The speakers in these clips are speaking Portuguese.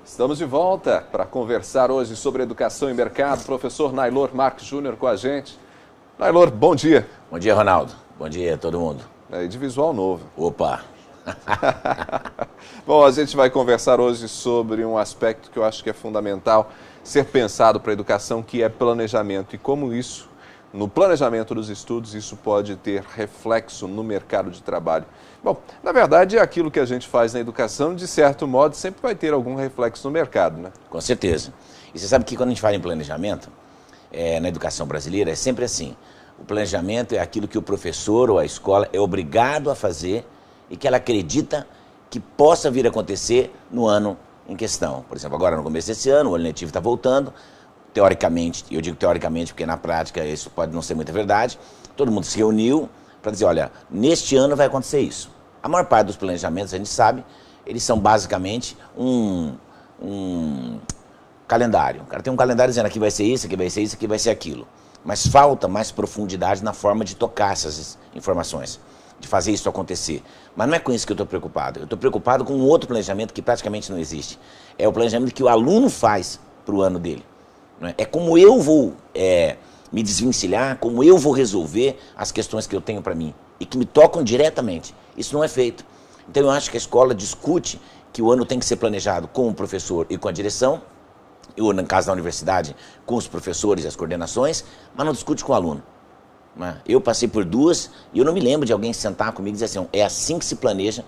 Estamos de volta para conversar hoje sobre educação e mercado. Professor Nailor Marques Júnior com a gente. Nailor, bom dia. Bom dia, Ronaldo. Bom dia a todo mundo. E de visual novo. Opa! Bom, a gente vai conversar hoje sobre um aspecto que eu acho que é fundamental ser pensado para a educação, que é planejamento. E como isso, no planejamento dos estudos, isso pode ter reflexo no mercado de trabalho. Bom, na verdade, aquilo que a gente faz na educação, de certo modo, sempre vai ter algum reflexo no mercado, né? Com certeza. E você sabe que quando a gente fala em planejamento, na educação brasileira, é sempre assim. O planejamento é aquilo que o professor ou a escola é obrigado a fazer e que ela acredita que possa vir a acontecer no ano em questão. Por exemplo, agora no começo desse ano, o ano letivo está voltando. Teoricamente, eu digo teoricamente porque na prática isso pode não ser muita verdade, todo mundo se reuniu para dizer, olha, neste ano vai acontecer isso. A maior parte dos planejamentos, a gente sabe, eles são basicamente um calendário. O cara tem um calendário dizendo aqui vai ser isso, aqui vai ser isso, aqui vai ser aquilo. Mas falta mais profundidade na forma de tocar essas informações, de fazer isso acontecer. Mas não é com isso que eu estou preocupado. Eu estou preocupado com um outro planejamento que praticamente não existe. É o planejamento que o aluno faz para o ano dele. É como eu vou me desvencilhar, como eu vou resolver as questões que eu tenho para mim e que me tocam diretamente. Isso não é feito. Então eu acho que a escola discute que o ano tem que ser planejado com o professor e com a direção, ou no caso da universidade, com os professores e as coordenações, mas não discute com o aluno. Eu passei por duas e eu não me lembro de alguém sentar comigo e dizer assim, é assim que se planeja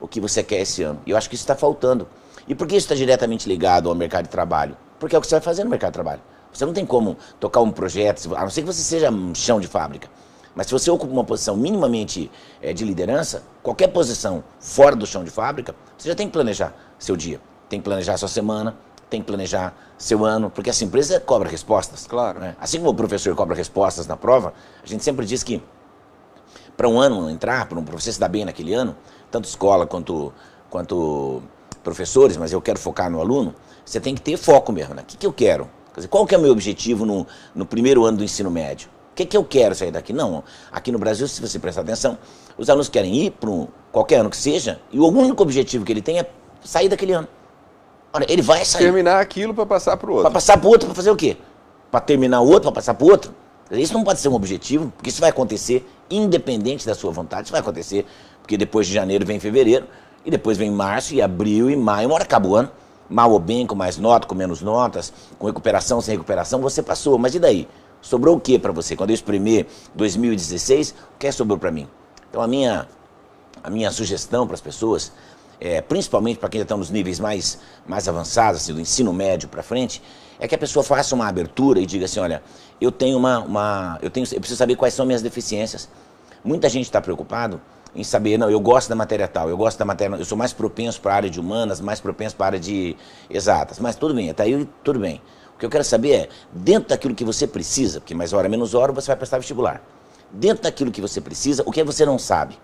o que você quer esse ano. E eu acho que isso está faltando. E por que isso está diretamente ligado ao mercado de trabalho? Porque é o que você vai fazer no mercado de trabalho. Você não tem como tocar um projeto, a não ser que você seja chão de fábrica. Mas se você ocupa uma posição minimamente de liderança, qualquer posição fora do chão de fábrica, você já tem que planejar seu dia, tem que planejar sua semana, tem que planejar seu ano, porque essa empresa cobra respostas. Claro. Né? Assim como o professor cobra respostas na prova, a gente sempre diz que para um ano entrar, para você se dar bem naquele ano, tanto escola quanto professores, mas eu quero focar no aluno, você tem que ter foco mesmo, né? O que eu quero? Quer dizer, qual que é o meu objetivo no primeiro ano do ensino médio? O que eu quero sair daqui? Não, aqui no Brasil, se você prestar atenção, os alunos querem ir para qualquer ano que seja, e o único objetivo que ele tem é sair daquele ano. Olha, ele vai sair. Terminar aquilo para passar para o outro. Para passar para o outro, para fazer o quê? Para terminar o outro, para passar para o outro? Isso não pode ser um objetivo, porque isso vai acontecer independente da sua vontade, isso vai acontecer, porque depois de janeiro vem fevereiro, e depois vem março, e abril, e maio, uma hora acaba o ano. Mal ou bem, com mais nota, com menos notas, com recuperação, sem recuperação, você passou. Mas e daí? Sobrou o que para você? Quando eu espremer 2016, o que sobrou para mim? Então a minha sugestão para as pessoas, principalmente para quem já está nos níveis mais avançados, assim, do ensino médio para frente, é que a pessoa faça uma abertura e diga assim, olha, eu preciso saber quais são minhas deficiências. Muita gente está preocupado em saber, não, eu gosto da matéria tal, eu sou mais propenso para a área de humanas, mais propenso para a área de exatas, mas tudo bem, até aí tudo bem. O que eu quero saber é, dentro daquilo que você precisa, porque mais hora menos hora você vai prestar vestibular, dentro daquilo que você precisa, o que você não sabe?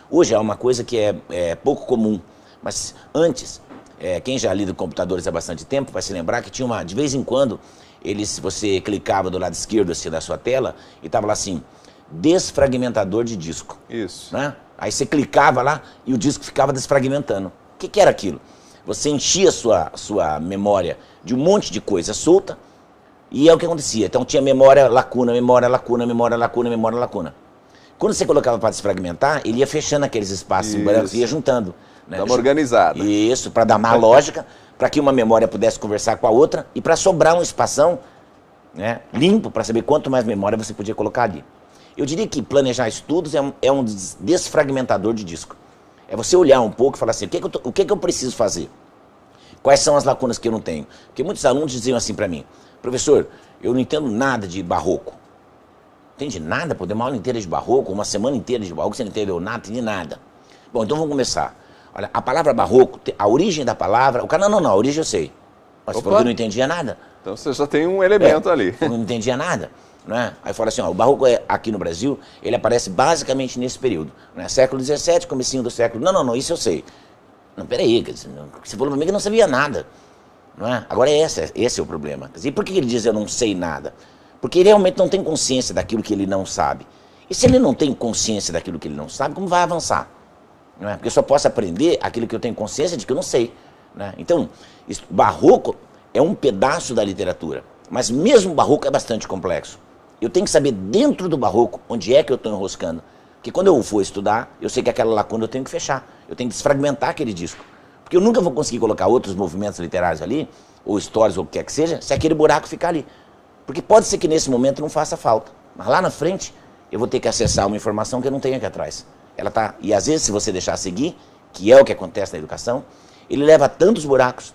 Hoje é uma coisa que é pouco comum, mas antes, quem já lida com computadores há bastante tempo vai se lembrar que tinha de vez em quando, você clicava do lado esquerdo assim, da sua tela e estava lá assim, desfragmentador de disco. Isso. Né? Aí você clicava lá e o disco ficava desfragmentando. O que era aquilo? Você enchia a sua memória de um monte de coisa solta e é o que acontecia. Então tinha memória, lacuna, memória, lacuna, memória, lacuna, memória, lacuna. Quando você colocava para desfragmentar, ele ia fechando aqueles espaços em branco e ia juntando. Né? Dá uma organizada. Isso, para dar má lógica, para que uma memória pudesse conversar com a outra e para sobrar um espação, né, limpo para saber quanto mais memória você podia colocar ali. Eu diria que planejar estudos é um desfragmentador de disco. É você olhar um pouco e falar assim, o que eu preciso fazer? Quais são as lacunas que eu não tenho? Porque muitos alunos diziam assim para mim, professor, eu não entendo nada de barroco. Entende nada? Pô, deu uma aula inteira de barroco, uma semana inteira de barroco, você não entendeu nada, entendi nada. Bom, então vamos começar. Olha, a palavra barroco, a origem da palavra, o cara, não, a origem eu sei. Mas você falou que eu não entendia nada. Então você já tem um elemento ali. Eu não entendia nada. Né? Aí fala assim, ó, o barroco aqui no Brasil, ele aparece basicamente nesse período. Né? Século XVII, comecinho do século... Não, isso eu sei. Não, peraí, você falou pra mim que não sabia nada. Não é? Agora esse é o problema. E por que ele diz eu não sei nada? Porque ele realmente não tem consciência daquilo que ele não sabe. E se ele não tem consciência daquilo que ele não sabe, como vai avançar? Não é? Porque eu só posso aprender aquilo que eu tenho consciência de que eu não sei. né? Então, barroco é um pedaço da literatura, mas mesmo o barroco é bastante complexo. Eu tenho que saber dentro do barroco onde é que eu estou enroscando. Porque quando eu for estudar, eu sei que aquela lacuna eu tenho que fechar. Eu tenho que desfragmentar aquele disco. Porque eu nunca vou conseguir colocar outros movimentos literários ali, ou histórias, ou o que quer que seja, se aquele buraco ficar ali. Porque pode ser que nesse momento não faça falta. Mas lá na frente, eu vou ter que acessar uma informação que eu não tenho aqui atrás. Ela tá, e às vezes, se você deixar seguir, que é o que acontece na educação, ele leva tantos buracos,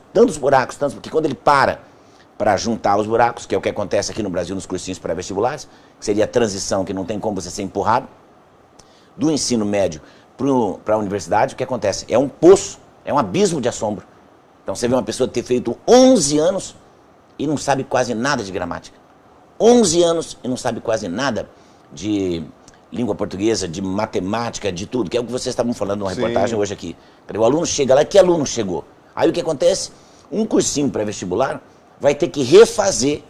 porque quando ele para juntar os buracos, que é o que acontece aqui no Brasil nos cursinhos pré-vestibulares, que seria a transição, que não tem como você ser empurrado, do ensino médio para a universidade, o que acontece? É um poço, é um abismo de assombro. Então você vê uma pessoa ter feito 11 anos e não sabe quase nada de gramática. 11 anos e não sabe quase nada de língua portuguesa, de matemática, de tudo, que é o que vocês estavam falando numa reportagem hoje aqui. O aluno chega lá, que aluno chegou? Aí o que acontece? Um cursinho pré-vestibular vai ter que refazer,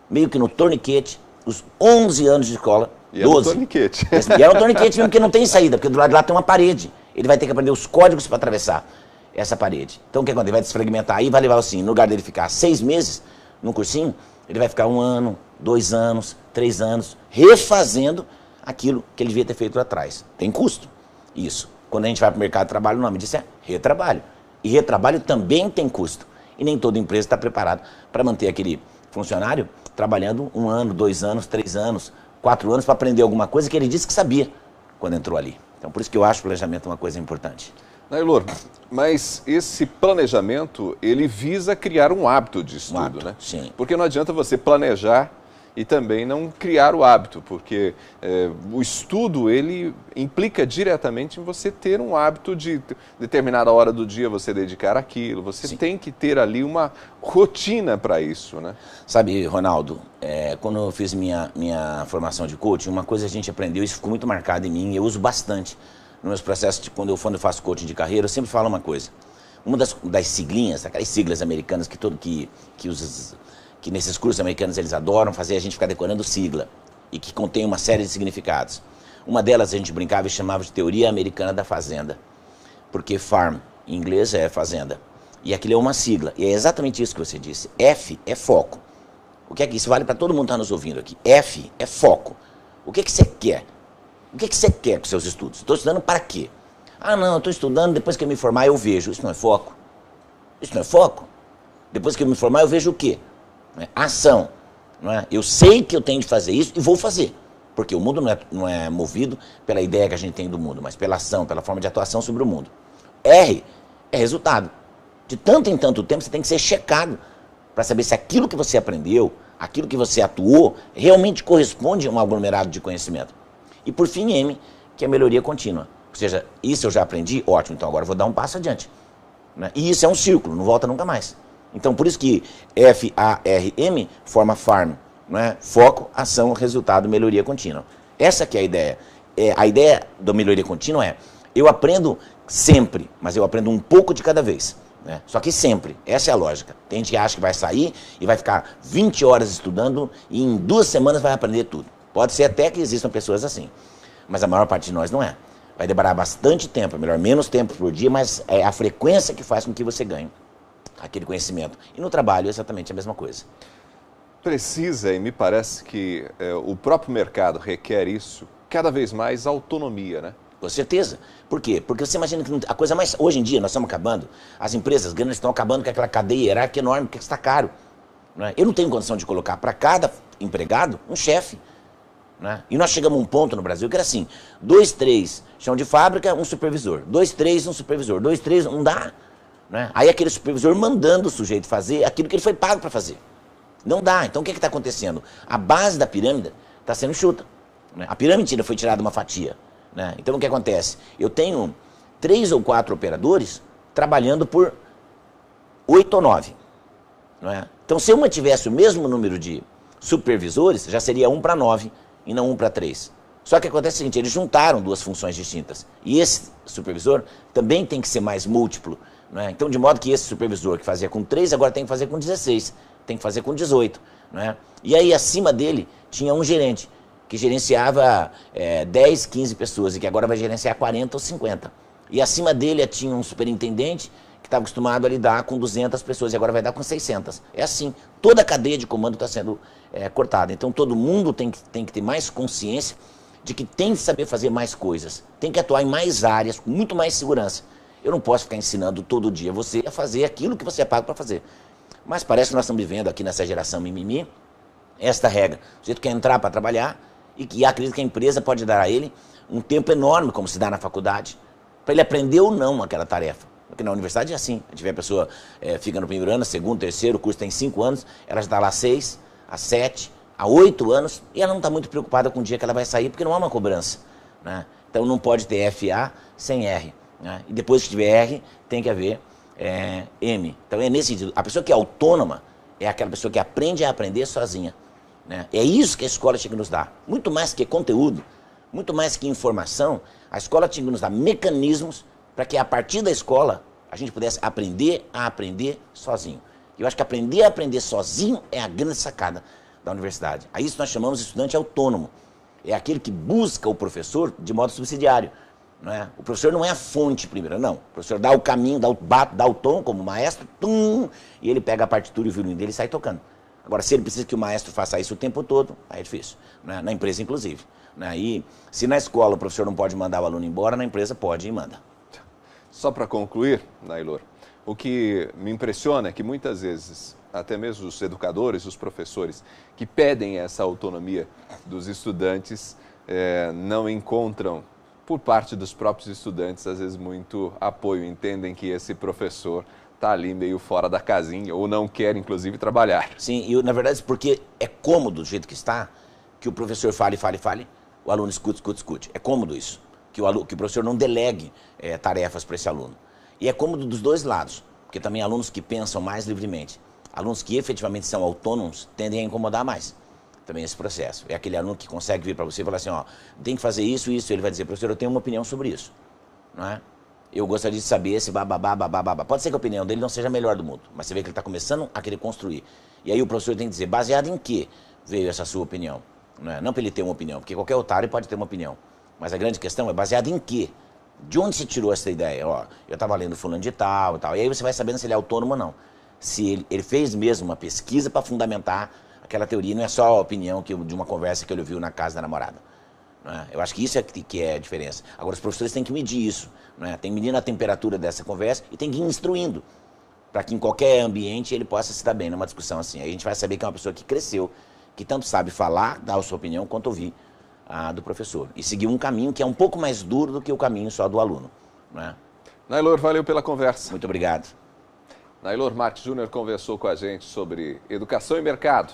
meio que no torniquete, os 11 anos de escola. E 12. É um torniquete. E é um torniquete mesmo, porque não tem saída, porque do lado de lá tem uma parede. Ele vai ter que aprender os códigos para atravessar essa parede. Então o que acontece? Ele vai desfragmentar aí, vai levar assim, no lugar dele ficar 6 meses num cursinho, ele vai ficar 1 ano, 2 anos, 3 anos, refazendo aquilo que ele devia ter feito lá atrás. Tem custo, isso. Quando a gente vai para o mercado de trabalho, o nome disso é retrabalho. E retrabalho também tem custo. E nem toda empresa está preparada para manter aquele funcionário trabalhando 1 ano, 2 anos, 3 anos, 4 anos para aprender alguma coisa que ele disse que sabia quando entrou ali. Então, por isso que eu acho o planejamento uma coisa importante. Nailor, mas esse planejamento, ele visa criar um hábito de estudo, né? Sim. Porque não adianta você planejar e também não criar o hábito, porque o estudo, ele implica diretamente em você ter um hábito de determinada hora do dia você dedicar àquilo, você Sim. tem que ter ali uma rotina para isso, né? Sabe, Ronaldo, quando eu fiz minha formação de coaching, uma coisa a gente aprendeu, isso ficou muito marcado em mim, eu uso bastante nos meus processos, quando eu faço coaching de carreira, eu sempre falo uma coisa. Uma das siglinhas, aquelas siglas americanas que nesses cursos americanos eles adoram fazer a gente ficar decorando sigla e que contém uma série de significados. Uma delas a gente brincava e chamava de teoria americana da fazenda, porque farm em inglês é fazenda e aquilo é uma sigla e é exatamente isso que você disse. F é foco. O que é que isso vale para todo mundo que está nos ouvindo aqui? F é foco. O que é que você quer? O que é que você quer com seus estudos? Estou estudando para quê? Ah, não, eu estou estudando, depois que eu me formar eu vejo. Isso não é foco? Isso não é foco? Depois que eu me formar eu vejo o quê? Ação. Não é? Eu sei que eu tenho de fazer isso e vou fazer. Porque o mundo não é movido pela ideia que a gente tem do mundo, mas pela ação, pela forma de atuação sobre o mundo. R é resultado. De tanto em tanto tempo você tem que ser checado para saber se aquilo que você aprendeu, aquilo que você atuou, realmente corresponde a um aglomerado de conhecimento. E por fim, M, que é a melhoria contínua. Ou seja, isso eu já aprendi, ótimo, então agora eu vou dar um passo adiante. Né? E isso é um círculo, não volta nunca mais. Então, por isso que F-A-R-M forma farm, não é? Foco, ação, resultado, melhoria contínua. Essa que é a ideia. A ideia da melhoria contínua é, eu aprendo sempre, mas eu aprendo um pouco de cada vez. Né? Só que sempre, essa é a lógica. Tem gente que acha que vai sair e vai ficar 20 horas estudando e em 2 semanas vai aprender tudo. Pode ser até que existam pessoas assim, mas a maior parte de nós não é. Vai demorar bastante tempo, melhor menos tempo por dia, mas é a frequência que faz com que você ganhe aquele conhecimento. E no trabalho é exatamente a mesma coisa. Precisa, e me parece que o próprio mercado requer isso, cada vez mais autonomia, né? Com certeza. Por quê? Porque você imagina que a coisa mais... Hoje em dia, nós estamos acabando, as empresas grandes estão acabando com aquela cadeia hierárquica enorme, porque está caro. Não é? Eu não tenho condição de colocar para cada empregado um chefe. Né? E nós chegamos a um ponto no Brasil que era assim, 2, 3, chão de fábrica, um supervisor. 2, 3, um supervisor. 2, 3, não dá. Né? Aí aquele supervisor mandando o sujeito fazer aquilo que ele foi pago para fazer. Não dá. Então o que está acontecendo? A base da pirâmide está sendo enxuta. Né? A pirâmide foi tirada uma fatia. Né? Então o que acontece? Eu tenho 3 ou 4 operadores trabalhando por 8 ou 9. Não é? Então se eu mantivesse o mesmo número de supervisores, já seria 1 para 9 e não 1 para 3. Só que acontece o seguinte, eles juntaram 2 funções distintas. E esse supervisor também tem que ser mais múltiplo. Não é? Então de modo que esse supervisor que fazia com 3, agora tem que fazer com 16, tem que fazer com 18. Não é? E aí acima dele tinha um gerente, que gerenciava 10, 15 pessoas e que agora vai gerenciar 40 ou 50. E acima dele tinha um superintendente que estava acostumado a lidar com 200 pessoas e agora vai dar com 600. É assim, toda a cadeia de comando está sendo cortada. Então todo mundo tem que ter mais consciência de que tem que saber fazer mais coisas, tem que atuar em mais áreas, com muito mais segurança. Eu não posso ficar ensinando todo dia você a fazer aquilo que você é pago para fazer. Mas parece que nós estamos vivendo aqui nessa geração mimimi, esta regra. O sujeito quer entrar para trabalhar e que acredita que a empresa pode dar a ele um tempo enorme, como se dá na faculdade, para ele aprender ou não aquela tarefa. Porque na universidade é assim. A pessoa fica no primeiro ano, segundo, terceiro, o curso tem 5 anos, ela já está lá 6, a 7, há 8 anos, e ela não está muito preocupada com o dia que ela vai sair, porque não há uma cobrança, né? Então não pode ter FA sem R, né? E depois que tiver R, tem que haver M. Então é nesse sentido. A pessoa que é autônoma é aquela pessoa que aprende a aprender sozinha, né? É isso que a escola tinha que nos dar. Muito mais que conteúdo, muito mais que informação, a escola tinha que nos dar mecanismos para que a partir da escola a gente pudesse aprender a aprender sozinho. E eu acho que aprender a aprender sozinho é a grande sacada da universidade. A isso nós chamamos de estudante autônomo. É aquele que busca o professor de modo subsidiário. Não é? O professor não é a fonte primeiro, não. O professor dá o caminho, dá o tom como maestro, e ele pega a partitura e o violino dele e sai tocando. Agora, se ele precisa que o maestro faça isso o tempo todo, aí é difícil. Né? Na empresa, inclusive. Né? E se na escola o professor não pode mandar o aluno embora, na empresa pode e manda. Só para concluir, Nailor, o que me impressiona é que muitas vezes, até mesmo os educadores, os professores, que pedem essa autonomia dos estudantes, não encontram, por parte dos próprios estudantes, às vezes muito apoio, entendem que esse professor está ali meio fora da casinha ou não quer, inclusive, trabalhar. Sim, e na verdade, porque é cômodo do jeito que está, que o professor fale, o aluno escute. É cômodo isso, que o professor não delegue tarefas para esse aluno. E é cômodo dos dois lados, porque também alunos que pensam mais livremente, alunos que efetivamente são autônomos, tendem a incomodar mais também esse processo. É aquele aluno que consegue vir para você e falar assim, ó, tem que fazer isso, ele vai dizer, professor, eu tenho uma opinião sobre isso, não é? Eu gostaria de saber se bababá. Pode ser que a opinião dele não seja a melhor do mundo, mas você vê que ele está começando a querer construir. E aí o professor tem que dizer, baseado em que veio essa sua opinião? Não é? Não para ele ter uma opinião, porque qualquer otário pode ter uma opinião. Mas a grande questão é baseado em quê? De onde se tirou essa ideia? Ó, eu estava lendo fulano de tal e tal. E aí você vai sabendo se ele é autônomo ou não. Se ele fez mesmo uma pesquisa para fundamentar aquela teoria, não é só a opinião de uma conversa que ele ouviu na casa da namorada. Não é? Eu acho que isso que é a diferença. Agora, os professores têm que medir isso. Não é? Tem que medir a temperatura dessa conversa e tem que ir instruindo, para que em qualquer ambiente ele possa se dar bem numa discussão assim. Aí a gente vai saber que é uma pessoa que cresceu, que tanto sabe falar, dar a sua opinião, quanto ouvir a do professor. E seguir um caminho que é um pouco mais duro do que o caminho só do aluno. Não é? Nailor, valeu pela conversa. Muito obrigado. Nailor Marques Júnior conversou com a gente sobre educação e mercado.